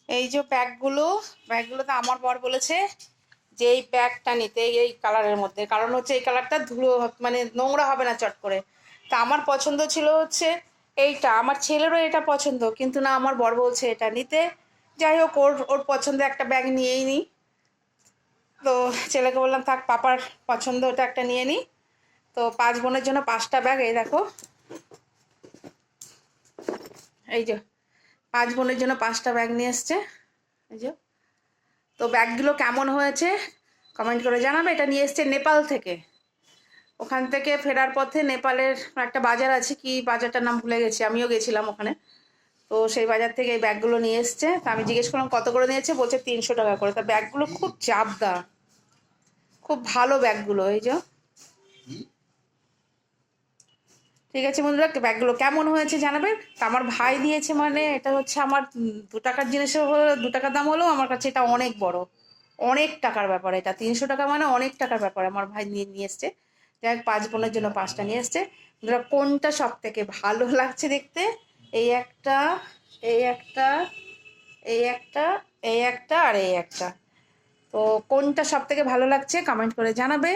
এই যে ব্যাগগুলোতে আমার বর বলেছে যে এই ব্যাগটা নিতে, এই কালারের মধ্যে, কারণ হচ্ছে এই কালারটা ধুলো মানে নোংরা হবে না চট করে। তা আমার পছন্দ ছিল হচ্ছে এইটা, আমার ছেলেরও এটা পছন্দ, কিন্তু না আমার বর বলছে এটা নিতে। যাই হোক, ওর ওর পছন্দ একটা ব্যাগ নিয়েই নিই। তো ছেলেকে বললাম থাক, পাপার পছন্দ ওটা একটা নিয়ে নিই। তো 5 বোনের জন্য 5টা ব্যাগ, এই দেখো, এই যে 5 বোনের জন্য 5টা ব্যাগ নিয়ে এসছে, এই যে। তো ব্যাগগুলো কেমন হয়েছে কমেন্ট করে জানাবে। এটা নিয়ে এসছে নেপাল থেকে। ওখান থেকে ফেরার পথে নেপালের একটা বাজার আছে, কি বাজারটার নাম ভুলে গেছি, আমিও গেছিলাম ওখানে। তো সেই বাজার থেকে এই ব্যাগগুলো নিয়ে এসছে। তা আমি জিজ্ঞেস করলাম কত করে নিয়েছে, বলছে 300 টাকা করে। তা ব্যাগগুলো খুব চাপদা, খুব ভালো ব্যাগগুলো, এই যে। ঠিক আছে বন্ধুরা, ব্যাগগুলো কেমন হয়েছে জানাবেন। তা আমার ভাই দিয়েছে, মানে এটা হচ্ছে আমার 2 টাকার জিনিসের, 2 টাকার দাম হলেও আমার কাছে এটা অনেক বড়, অনেক টাকার ব্যাপার। এটা 300 টাকা মানে অনেক টাকার ব্যাপার। আমার ভাই নিয়ে এসছে। যাই হোক, 5 বোনের জন্য 5টা নিয়ে এসছে। বন্ধুরা, কোনটা সব থেকে ভালো লাগছে দেখতে? এই একটা, এই একটা, এই একটা, এই একটা আর এই একটা। তো কোনটা সব থেকে ভালো লাগছে কমেন্ট করে জানাবে।